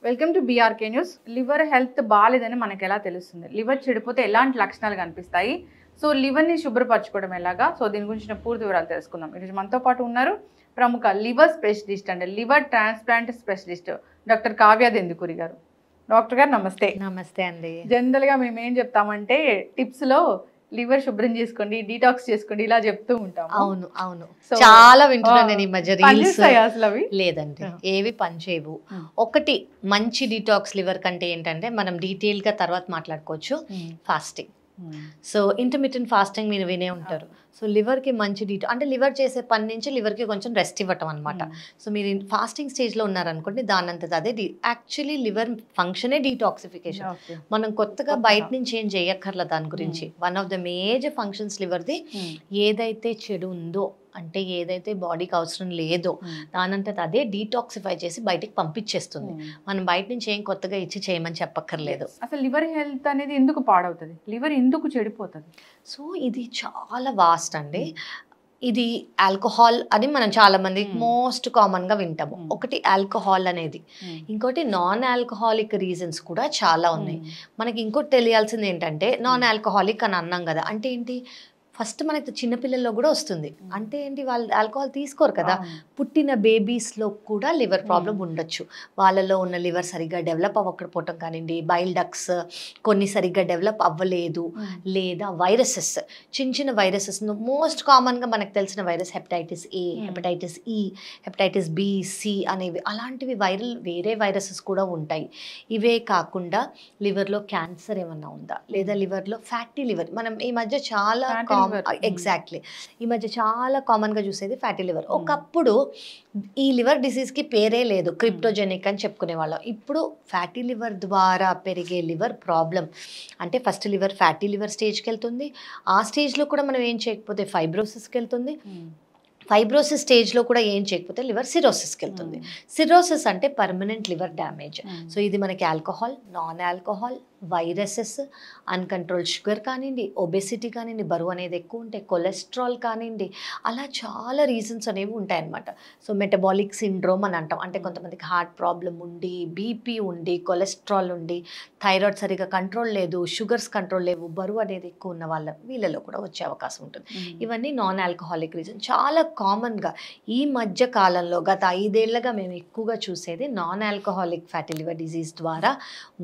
Welcome to BRK news. Liver health బాగాలేదని మనకు ఎలా తెలుస్తుంది? లివర్ చెడిపోతే ఎలాంటి లక్షణాలు కనిపిస్తాయి? సో లివర్ని శుభ్రపరచుకోవడం ఎలాగా? సో దీని గురించిన పూర్తి వివరాలు తెలుసుకుందాం. ఈరోజు మనతో పాటు ఉన్నారు ప్రముఖ liver specialist and liver transplant specialist doctor Kavya Dendukuri గారు. డాక్టర్ గారు నమస్తే. నమస్తే అండి. జనరల్గా మేము ఏం చెప్తామంటే టిప్స్లో లివర్ శుభ్రం చేసుకోండి, డీటాక్స్ చేసుకోండి ఇలా చెప్తూ ఉంటాం. అవును అవును, చాలా వింటున్నాను నేను ఈ మధ్య రీల్స్. అసలు అవి లేదండి, ఏవి పనిచేయవు. ఒకటి మంచి డీటాక్స్ లివర్ కంటే ఏంటంటే మనం డీటెయిల్ గా తర్వాత మాట్లాడుకోవచ్చు, ఫాస్టింగ్. సో ఇంటర్మిటెంట్ ఫాస్టింగ్ మీరు వినే ఉంటారు. సో లివర్కి మంచి అంటే లివర్ చేసే పని నుంచి లివర్కి కొంచెం రెస్ట్ ఇవ్వటం అనమాట. సో మీరు ఫాస్టింగ్ స్టేజ్లో ఉన్నారనుకోండి, దానంతది అదే యాక్చువల్లీ లివర్ ఫంక్షనే డీటాక్సిఫికేషన్. మనం కొత్తగా బయట నుంచి ఏం చేయక్కర్ల దాని గురించి. One of the major functions లివర్ది ఏదైతే చెడు ఉందో, అంటే ఏదైతే బాడీకి అవసరం లేదో దానంతట అదే డీటాక్సిఫై చేసి బయటికి పంపించేస్తుంది. మనం బయట నుంచి ఏం కొత్తగా ఇచ్చి చేయమని చెప్పక్కర్లేదు. అసలు లివర్ హెల్త్ అనేది ఎందుకు పాడవుతుంది? లివర్ ఎందుకు చెడిపోతుంది? సో ఇది చాలా వాస్ట్ అండి. ఇది ఆల్కహాల్ అని మనం చాలా మంది మోస్ట్ కామన్ గా వింటాము. ఒకటి ఆల్కహాల్ అనేది, ఇంకోటి నాన్ ఆల్కహాలిక్ రీజన్స్ కూడా చాలా ఉన్నాయి. మనకి ఇంకోటి తెలియాల్సింది ఏంటంటే, నాన్ ఆల్కహాలిక్ అని అన్నాం కదా, అంటే ఏంటి? ఫస్ట్ మనకి చిన్నపిల్లల్లో కూడా వస్తుంది. అంటే ఏంటి? వాళ్ళు ఆల్కహాల్ తీసుకోరు కదా. పుట్టిన బేబీస్లో కూడా లివర్ ప్రాబ్లం ఉండొచ్చు. వాళ్ళలో ఉన్న లివర్ సరిగ్గా డెవలప్ అవ్వకపోవటం కానివ్వండి, బైల్ డక్స్ కొన్ని సరిగ్గా డెవలప్ అవ్వలేదు, లేదా వైరసెస్, చిన్న చిన్న వైరసెస్. మోస్ట్ కామన్గా మనకు తెలిసిన virus hepatitis A, hepatitis E, hepatitis B, C అనేవి, అలాంటివి వేరే వైరసెస్ కూడా ఉంటాయి. ఇవే కాకుండా లివర్లో క్యాన్సర్ ఏమన్నా ఉందా, లేదా లివర్లో ఫ్యాటీ లివర్. మనం ఈ మధ్య చాలా ఎగ్జాక్ట్లీ ఈ మధ్య చాలా కామన్గా చూసేది ఫ్యాటీ లివర్. ఒకప్పుడు ఈ లివర్ డిసీజ్కి పేరే లేదు, క్రిప్టోజెనిక్ అని చెప్పుకునేవాళ్ళం. ఇప్పుడు ఫ్యాటీ లివర్ ద్వారా పెరిగే లివర్ ప్రాబ్లం అంటే ఫస్ట్ లివర్ ఫ్యాటీ లివర్ స్టేజ్కి వెళ్తుంది. ఆ స్టేజ్లో కూడా మనం ఏం చేయకపోతే ఫైబ్రోసిస్కి వెళ్తుంది. ఫైబ్రోసిస్ స్టేజ్లో కూడా ఏం చేయకపోతే లివర్ సిరోసిస్కి వెళ్తుంది. సిరోసిస్ అంటే పర్మనెంట్ లివర్ డ్యామేజ్. సో ఇది మనకి alcohol, non alcohol, viruses, uncontrol sugar కానివ్వండి, ఒబెసిటీ కానివ్వండి, బరువు అనేది ఎక్కువ ఉంటే, కొలెస్ట్రాల్ కానివ్వండి, అలా చాలా రీజన్స్ అనేవి ఉంటాయన్నమాట. సో మెటబాలిక్ సిండ్రోమ్ అని అంటాం. అంటే కొంతమందికి హార్ట్ ప్రాబ్లం ఉండి, బీపీ ఉండి, కొలెస్ట్రాల్ ఉండి, థైరాయిడ్ సరిగా కంట్రోల్ లేదు, షుగర్స్ కంట్రోల్ లేవు, బరువు అనేది ఎక్కువ ఉన్న వీళ్ళలో కూడా వచ్చే అవకాశం ఉంటుంది. ఇవన్నీ నాన్ ఆల్కహాలిక్ రీజన్. చాలా కామన్గా ఈ మధ్య కాలంలో గత 5 ఏళ్లుగా మేము ఎక్కువగా చూసేది non alcoholic fatty liver disease ద్వారా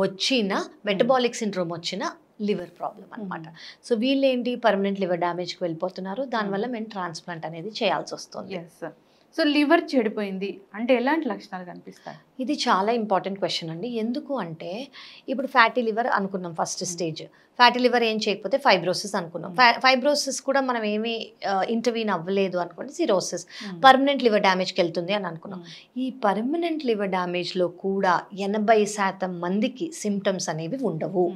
వచ్చిన మెటబాలిక్ సిండ్రోమ్ వచ్చిన లివర్ ప్రాబ్లం అనమాట. సో వీళ్ళేంటి పర్మనెంట్ లివర్ డ్యామేజ్కి వెళ్ళిపోతున్నారు. దానివల్ల మేము ట్రాన్స్ప్లాంట్ అనేది చేయాల్సి వస్తుంది. సో లివర్ చెడిపోయింది అంటే ఎలాంటి లక్షణాలు కనిపిస్తాయి? ఇది చాలా ఇంపార్టెంట్ క్వశ్చన్ అండి. ఎందుకు అంటే ఇప్పుడు ఫ్యాటీ లివర్ అనుకున్నాం ఫస్ట్ స్టేజ్. ఫ్యాటీ లివర్ ఏం చేయకపోతే ఫైబ్రోసిస్ అనుకున్నాం. ఫైబ్రోసిస్ కూడా మనం ఏమీ ఇంటర్వీన్ అవ్వలేదు అనుకోండి, సిరోసిస్. పర్మనెంట్ లివర్ డ్యామేజ్కి వెళ్తుంది అని అనుకున్నాం. ఈ పర్మనెంట్ లివర్ డ్యామేజ్లో కూడా 80% మందికి సిమ్టమ్స్ అనేవి ఉండవు.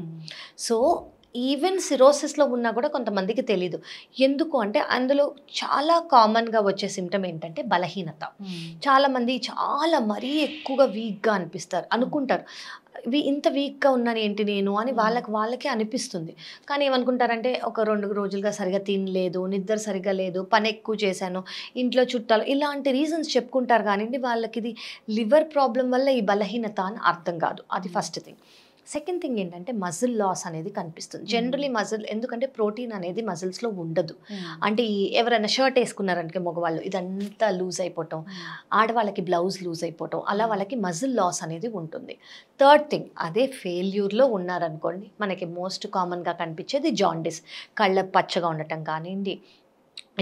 సో ఈవెన్ సిరోసిస్లో ఉన్నా కూడా కొంతమందికి తెలీదు. ఎందుకు అంటే అందులో చాలా కామన్గా వచ్చే సిమ్టమ్ ఏంటంటే బలహీనత. చాలామంది చాలా మరీ ఎక్కువగా వీక్గా అనుకుంటారు, ఇంత వీక్గా ఉన్నాను ఏంటి నేను అని వాళ్ళకే అనిపిస్తుంది. కానీ ఏమనుకుంటారంటే ఒక 2 రోజులుగా సరిగా తినలేదు, నిద్ర సరిగా లేదు, పని ఎక్కువ చేశాను, ఇంట్లో చుట్టాలు, ఇలాంటి రీజన్స్ చెప్పుకుంటారు. కానీ వాళ్ళకి ఇది లివర్ ప్రాబ్లం వల్ల ఈ బలహీనత అని అర్థం కాదు. అది ఫస్ట్ థింగ్. సెకండ్ థింగ్ ఏంటంటే మజిల్ లాస్ అనేది కనిపిస్తుంది. జనరలీ మజిల్, ఎందుకంటే ప్రోటీన్ అనేది మజిల్స్లో ఉండదు. అంటే ఎవరైనా షర్ట్ వేసుకున్నారంటే మగవాళ్ళు ఇదంతా లూజ్ అయిపోవటం, ఆడవాళ్ళకి బ్లౌజ్ లూజ్ అయిపోవటం, అలా వాళ్ళకి మజిల్ లాస్ అనేది ఉంటుంది. థర్డ్ థింగ్, అదే ఫెయిల్యూర్లో ఉన్నారనుకోండి, మనకి మోస్ట్ కామన్గా కనిపించేది జాండిస్. కళ్ళ పచ్చగా ఉండటం కానివ్వండి,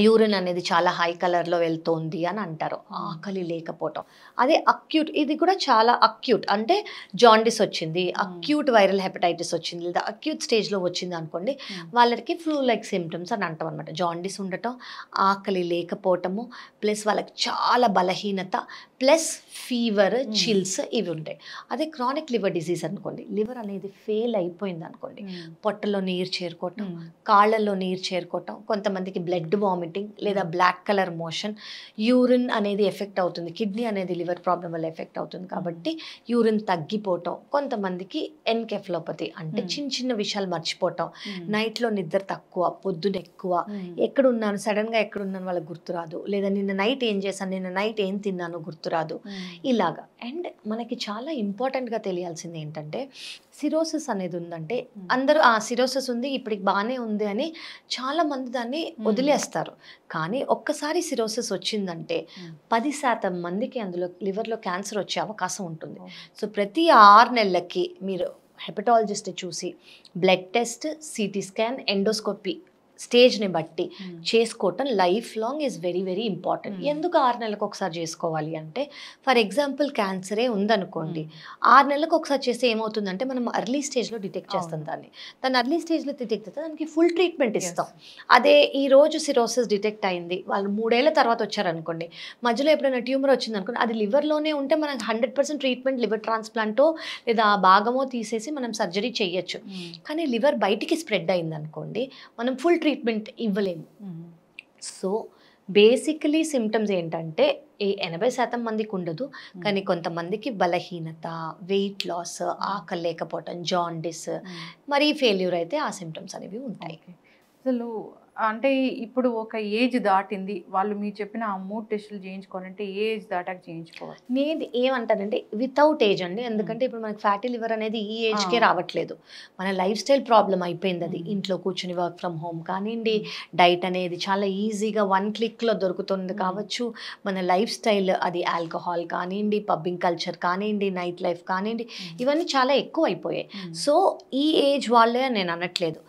యూరిన్ అనేది చాలా హై కలర్లో వెళ్తోంది అని అంటారు, ఆకలి లేకపోవటం. అదే అక్యూట్, ఇది కూడా చాలా అక్యూట్, అంటే జాండిస్ వచ్చింది, అక్యూట్ వైరల్ హెపటైటిస్ వచ్చింది, లేదా అక్యూట్ స్టేజ్లో వచ్చింది అనుకోండి, వాళ్ళకి ఫ్లూ లైక్ సిమ్టమ్స్ అని అంటాం అనమాట. జాండిస్ ఉండటం, ఆకలి లేకపోవటము, ప్లస్ వాళ్ళకి చాలా బలహీనత, ప్లస్ ఫీవర్, చిల్స్, ఇవి ఉంటాయి. అదే క్రానిక్ లివర్ డిసీజ్ అనుకోండి, లివర్ అనేది ఫెయిల్ అయిపోయింది అనుకోండి, పొట్టలో నీరు చేరుకోవటం, కాళ్ళల్లో నీరు చేరుకోవటం, కొంతమందికి బ్లడ్ వామిటింగ్ వామిటింగ్ లేదా బ్లాక్ కలర్ మోషన్, యూరిన్ అనేది ఎఫెక్ట్ అవుతుంది, కిడ్నీ అనేది లివర్ ప్రాబ్లం వల్ల ఎఫెక్ట్ అవుతుంది కాబట్టి యూరిన్ తగ్గిపోవటం, కొంతమందికి ఎన్కెఫలోపతి అంటే చిన్న చిన్న విషయాలు మర్చిపోవటం, నైట్లో నిద్ర తక్కువ, పొద్దున ఎక్కువ, ఎక్కడున్నాను సడన్గా ఎక్కడున్నాను వాళ్ళకి గుర్తురాదు, లేదా నిన్న నైట్ ఏం చేశాను, నిన్న నైట్ ఏం తిన్నాను గుర్తురాదు, ఇలాగా. అండ్ మనకి చాలా ఇంపార్టెంట్గా తెలియాల్సింది ఏంటంటే సిరోసిస్ అనేది ఉందంటే అందరూ సిరోసిస్ ఉంది ఇప్పటికి బాగానే ఉంది అని చాలా మంది దాన్ని వదిలేస్తారు. కానీ ఒక్కసారి సిరోసిస్ వచ్చిందంటే 10% మందికి అందులో లివర్లో క్యాన్సర్ వచ్చే అవకాశం ఉంటుంది. సో ప్రతి 6 నెలలకి మీరు హెపటాలజిస్ట్ చూసి blood test, CT scan, endoscopy స్టేజ్ని బట్టి చేసుకోవటం life long is very very important. ఎందుకు 6 నెలలకు ఒకసారి చేసుకోవాలి అంటే, ఫర్ ఎగ్జాంపుల్ క్యాన్సరే ఉందనుకోండి, 6 నెలలకు ఒకసారి చేస్తే ఏమవుతుందంటే మనం అర్లీ స్టేజ్లో డిటెక్ట్ చేస్తాం దాన్ని అర్లీ స్టేజ్లో డిటెక్ట్ చేస్తే దానికి ఫుల్ ట్రీట్మెంట్ ఇస్తాం. అదే ఈ రోజు సిరోసిస్ డిటెక్ట్ అయింది, వాళ్ళు 3 ఏళ్ల తర్వాత వచ్చారనుకోండి, మధ్యలో ఎప్పుడైనా ట్యూమర్ వచ్చింది అనుకోండి, అది లివర్లోనే ఉంటే మనకు 100% ట్రీట్మెంట్ లివర్ ట్రాన్స్ప్లాంటో లేదా ఆ భాగమో తీసేసి మనం సర్జరీ చేయొచ్చు. కానీ లివర్ బయటికి స్ప్రెడ్ అయింది అనుకోండి, మనం ఫుల్ ట్రీట్మెంట్ ఇవ్వలేము. సో బేసికలీ సిమ్టమ్స్ ఏంటంటే 80% మందికి ఉండదు, కానీ కొంతమందికి బలహీనత, వెయిట్ లాస్, ఆకలి లేకపోవటం, జాండిస్, మరి ఫెయిల్యూర్ అయితే ఆ సిమ్టమ్స్ అనేవి ఉంటాయి. అసలు అంటే ఇప్పుడు ఒక ఏజ్ దాటింది, వాళ్ళు మీరు చెప్పిన ఆ 3 టెస్టులు చేయించుకోవాలంటే ఏ ఏజ్ దాటాక చేయించుకోవాలి? నేను ఏమంటానంటే వితౌట్ ఏజ్ అండి, ఎందుకంటే ఇప్పుడు మనకి ఫ్యాటీ లివర్ అనేది ఈ ఏజ్కే రావట్లేదు, మన లైఫ్ స్టైల్ ప్రాబ్లం అయిపోయింది. అది ఇంట్లో కూర్చుని వర్క్ ఫ్రమ్ హోమ్ కానివ్వండి, డైట్ అనేది చాలా ఈజీగా 1 క్లిక్లో దొరుకుతుంది కావచ్చు, మన లైఫ్ స్టైల్ అది ఆల్కహాల్ కానివ్వండి, పబ్బింగ్ కల్చర్ కానివ్వండి, నైట్ లైఫ్ కానివ్వండి, ఇవన్నీ చాలా ఎక్కువ అయిపోయాయి. సో ఈ ఏజ్ వాళ్ళే నేను అనట్లేదు,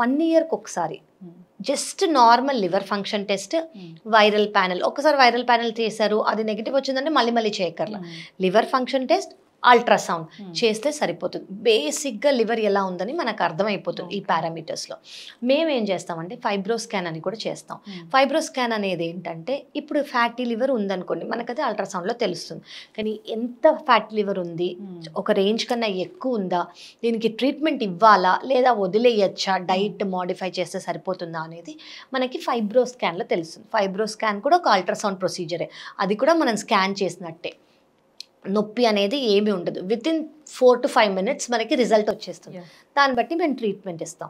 1 ఇయర్కి ఒకసారి just normal liver function test, viral panel, ఒకసారి వైరల్ ప్యానెల్ చేశారు అది నెగిటివ్ వచ్చిందంటే మళ్ళీ చేయక్కర్లా, లివర్ ఫంక్షన్ టెస్ట్, అల్ట్రాసౌండ్ చేస్తే సరిపోతుంది. బేసిక్గా లివర్ ఎలా ఉందని మనకు అర్థమైపోతుంది ఈ పారామీటర్స్లో. మేమేం చేస్తామంటే ఫైబ్రో స్కాన్ అని కూడా చేస్తాం. ఫైబ్రో స్కాన్ అనేది ఏంటంటే, ఇప్పుడు ఫ్యాటీ లివర్ ఉందనుకోండి, మనకైతే అల్ట్రాసౌండ్లో తెలుస్తుంది, కానీ ఎంత ఫ్యాటీ లివర్ ఉంది, ఒక రేంజ్ కన్నా ఎక్కువ ఉందా, దీనికి ట్రీట్మెంట్ ఇవ్వాలా లేదా వదిలేయచ్చా, డైట్ మోడిఫై చేస్తే సరిపోతుందా అనేది మనకి ఫైబ్రో స్కాన్లో తెలుస్తుంది. ఫైబ్రో స్కాన్ కూడా ఒక అల్ట్రాసౌండ్ ప్రొసీజరే, అది కూడా మనం స్కాన్ చేసినట్టే, నొప్పి అనేది ఏమీ ఉండదు. వితిన్ 4 to 5 minutes మనకి రిజల్ట్ వచ్చేస్తుంది. దాన్ని బట్టి మేము ట్రీట్మెంట్ ఇస్తాం.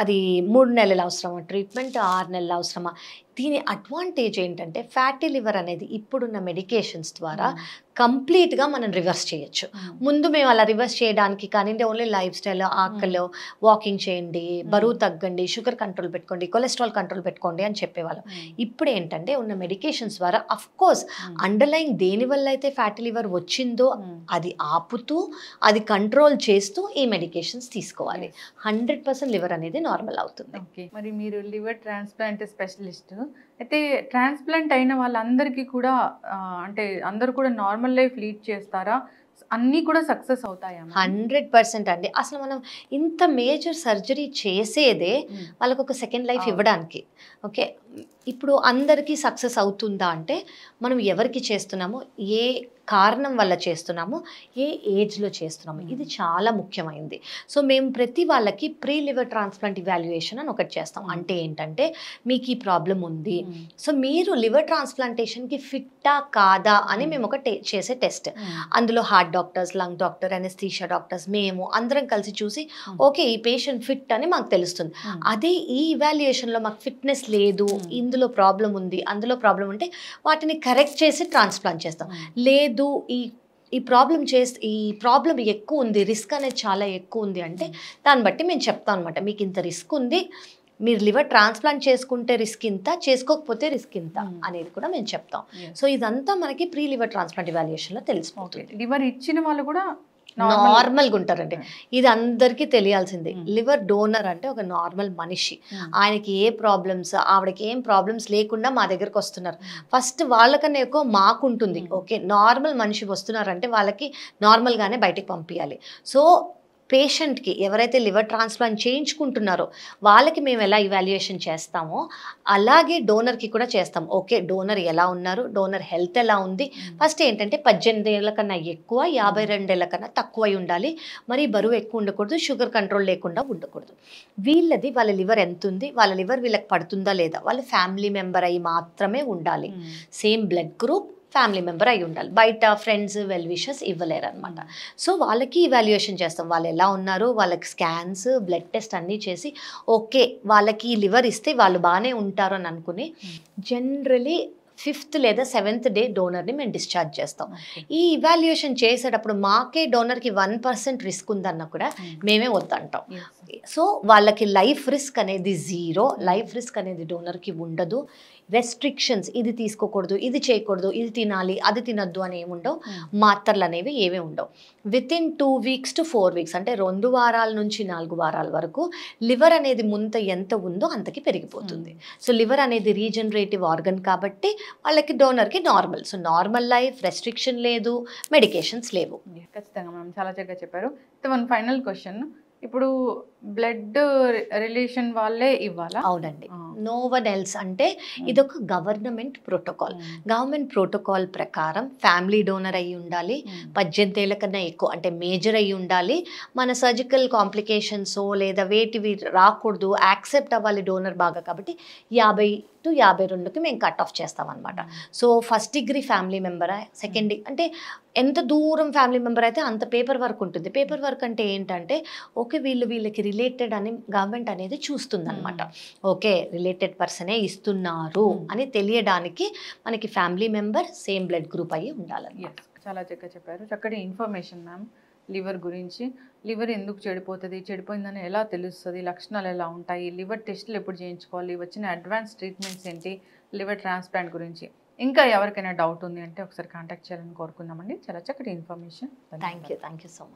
అది 3 నెలలు అవసరమా ట్రీట్మెంట్, 6 నెలలు అవసరమా. దీని అడ్వాంటేజ్ ఏంటంటే ఫ్యాటీ లివర్ అనేది ఇప్పుడున్న మెడికేషన్స్ ద్వారా కంప్లీట్గా మనం రివర్స్ చేయొచ్చు. ముందు మేము అలా రివర్స్ చేయడానికి కానీ ఓన్లీ లైఫ్ స్టైల్, ఆకలిలో వాకింగ్ చేయండి, బరువు తగ్గండి, షుగర్ కంట్రోల్ పెట్టుకోండి, కొలెస్ట్రాల్ కంట్రోల్ పెట్టుకోండి అని చెప్పేవాళ్ళం. ఇప్పుడు ఏంటంటే ఉన్న మెడికేషన్స్ ద్వారా అఫ్కోర్స్ అండర్లైన్ దేనివల్ల అయితే ఫ్యాటీ లివర్ వచ్చిందో అది ఆపుతూ, అది కంట్రోల్ చేస్తూ ఈ మెడికేషన్స్ తీసుకోవాలి. 100% లివర్ అనేది నార్మల్ అవుతుంది. ఓకే, మరి మీరు లివర్ ట్రాన్స్ప్లాంట్ స్పెషలిస్ట్ అయితే, ట్రాన్స్ప్లాంట్ అయిన వాళ్ళందరికీ కూడా అంటే అందరూ కూడా నార్మల్ లైఫ్ లీడ్ చేస్తారా? అన్నీ కూడా సక్సెస్ అవుతాయా? 100% అండి. అసలు మనం ఇంత మేజర్ సర్జరీ చేసేదే వాళ్ళకు ఒక సెకండ్ లైఫ్ ఇవ్వడానికి. ఓకే, ఇప్పుడు అందరికీ సక్సెస్ అవుతుందా అంటే, మనం ఎవరికి చేస్తున్నామో, ఏ కారణం వల్ల చేస్తున్నామో, ఏ ఏజ్లో చేస్తున్నామో, ఇది చాలా ముఖ్యమైనది. సో మేము ప్రతి వాళ్ళకి ప్రీ లివర్ ట్రాన్స్ప్లాంట్ ఇవాల్యుయేషన్ అని ఒకటి చేస్తాం. అంటే ఏంటంటే, మీకు ఈ ప్రాబ్లం ఉంది, సో మీరు లివర్ ట్రాన్స్ప్లాంటేషన్కి ఫిట్టా కాదా అని మేము ఒక చేసే టెస్ట్. అందులో heart doctors, lung doctor, anaesthesia doctors, మేము అందరం కలిసి చూసి ఓకే ఈ పేషెంట్ ఫిట్ అని మాకు తెలుస్తుంది. అదే ఈ ఇవాల్యుయేషన్లో మాకు ఫిట్నెస్ లేదు, ఇందులో ప్రాబ్లం ఉంది, అందులో ప్రాబ్లం ఉంటే వాటిని కరెక్ట్ చేసి ట్రాన్స్ప్లాంట్ చేస్తాం. లేదు ఈ ప్రాబ్లం ఎక్కువ ఉంది, రిస్క్ అనేది చాలా ఎక్కువ ఉంది అంటే దాన్ని బట్టి మేము చెప్తాం అనమాట, మీకు ఇంత రిస్క్ ఉంది, మీరు లివర్ ట్రాన్స్ప్లాంట్ చేసుకుంటే రిస్క్ ఇంత, చేసుకోకపోతే రిస్క్ ఇంత అనేది కూడా మేము చెప్తాం. సో ఇదంతా మనకి ప్రీ లివర్ ట్రాన్స్ప్లాంట్ ఇవాల్యుయేషన్లో తెలిసిపోతుంది. లివర్ ఇచ్చిన వాళ్ళు కూడా నార్మల్గా ఉంటారండి. ఇది అందరికీ తెలియాల్సిందే. లివర్ డోనర్ అంటే ఒక నార్మల్ మనిషి, ఆయనకి ఏ ప్రాబ్లమ్స్, ఆవిడకి ఏం ప్రాబ్లమ్స్ లేకుండా మా దగ్గరకు వస్తున్నారు. ఫస్ట్ వాళ్ళకన్నా ఎక్కువ మాకుంటుంది. ఓకే, నార్మల్ మనిషి వస్తున్నారంటే వాళ్ళకి నార్మల్గానే బయటికి పంపించాలి. సో పేషెంట్కి ఎవరైతే లివర్ ట్రాన్స్ప్లాంట్ చేయించుకుంటున్నారో వాళ్ళకి మేము ఎలా ఇవాల్యుయేషన్ చేస్తామో అలాగే డోనర్కి కూడా చేస్తాం. ఓకే, డోనర్ ఎలా ఉన్నారు, డోనర్ హెల్త్ ఎలా ఉంది. ఫస్ట్ ఏంటంటే 18 ఏళ్ళ కన్నా ఎక్కువ, 52 ఏళ్ళ కన్నా తక్కువ అయి ఉండాలి. మరి బరువు ఎక్కువ ఉండకూడదు, షుగర్ కంట్రోల్ లేకుండా ఉండకూడదు. వీళ్ళది వాళ్ళ లివర్ ఎంత ఉంది, వాళ్ళ లివర్ వీళ్ళకి పడుతుందా లేదా, వాళ్ళ ఫ్యామిలీ మెంబర్ అయి మాత్రమే ఉండాలి. Same blood group, family member అయి ఉండాలి. బయట ఫ్రెండ్స్ వెల్ విషెస్ ఇవ్వలేరు అనమాట. సో వాళ్ళకి ఇవాల్యుయేషన్ చేస్తాం, వాళ్ళు ఎలా ఉన్నారు, వాళ్ళకి స్కాన్స్, బ్లడ్ టెస్ట్ అన్నీ చేసి ఓకే వాళ్ళకి లివర్ ఇస్తే వాళ్ళు బాగానే ఉంటారు అని అనుకుని జనరలీ 5th లేదా 7th డే డోనర్ని మేము డిశ్చార్జ్ చేస్తాం. ఈ ఇవాల్యుయేషన్ చేసేటప్పుడు మాకే డోనర్కి 1% రిస్క్ ఉందన్న కూడా మేమే వద్దంటాం. సో వాళ్ళకి లైఫ్ రిస్క్ అనేది 0, లైఫ్ రిస్క్ అనేది డోనర్కి ఉండదు. రెస్ట్రిక్షన్స్, ఇది తీసుకోకూడదు, ఇది చేయకూడదు, ఇది తినాలి, అది తినొద్దు అని ఏముండవు. మాత్రలు అనేవి ఏమీ ఉండవు. వితిన్ 2 weeks to 4 weeks అంటే 2 వారాల నుంచి 4 వారాల వరకు లివర్ అనేది ముంత ఎంత ఉందో అంతకి పెరిగిపోతుంది. సో లివర్ అనేది రీజనరేటివ్ ఆర్గన్ కాబట్టి వాళ్ళకి డోనర్కి normal. So normal life, restriction లేదు, మెడికేషన్స్ లేవు. ఖచ్చితంగా మనం చాలా చక్కగా చెప్పారు. వన్ ఫైనల్ క్వశ్చన్, ఇప్పుడు బ్లడ్ రిలేషన్ వాళ్ళే ఇవ్వాలా? అవునండి, నో వన్ ఎల్స్. అంటే ఇదొక గవర్నమెంట్ ప్రోటోకాల్. గవర్నమెంట్ ప్రోటోకాల్ ప్రకారం ఫ్యామిలీ డోనర్ అయి ఉండాలి, 18 ఏళ్ళ కన్నా ఎక్కువ అంటే మేజర్ అయి ఉండాలి, మన సర్జికల్ కాంప్లికేషన్స్ లేదా వేటివి రాకూడదు, యాక్సెప్ట్ అవ్వాలి డోనర్ బాగా. కాబట్టి 50 to 52కి మేము కట్ ఆఫ్ చేస్తాం అనమాట. సో ఫస్ట్ డిగ్రీ ఫ్యామిలీ మెంబరా, సెకండ్ డిగ్రీ అంటే ఎంత దూరం ఫ్యామిలీ మెంబర్ అయితే అంత పేపర్ వర్క్ ఉంటుంది. పేపర్ వర్క్ అంటే ఏంటంటే ఓకే వీళ్ళకి రిలేటెడ్ అని గవర్నమెంట్ అనేది చూస్తుంది అనమాట. ఓకే రిలేటెడ్ పర్సనే ఇస్తున్నారు అని తెలియడానికి మనకి family member same blood group అయ్యి ఉండాలన్నమాట. చాలా చక్కగా చెప్పారు, చక్కటి ఇన్ఫర్మేషన్ మ్యామ్. లివర్ గురించి, లివర్ ఎందుకు చెడిపోతుంది, చెడిపోయిందని ఎలా తెలుస్తుంది, లక్షణాలు ఎలా ఉంటాయి, లివర్ టెస్టులు ఎప్పుడు చేయించుకోవాలి, వచ్చిన అడ్వాన్స్ ట్రీట్మెంట్స్ ఏంటి, లివర్ ట్రాన్స్ప్లాంట్ గురించి ఇంకా ఎవరికైనా డౌట్ ఉంది అంటే ఒకసారి కాంటాక్ట్ చేయాలని కోరుకుందామండి. చాలా చక్కటి information. Thank you so much.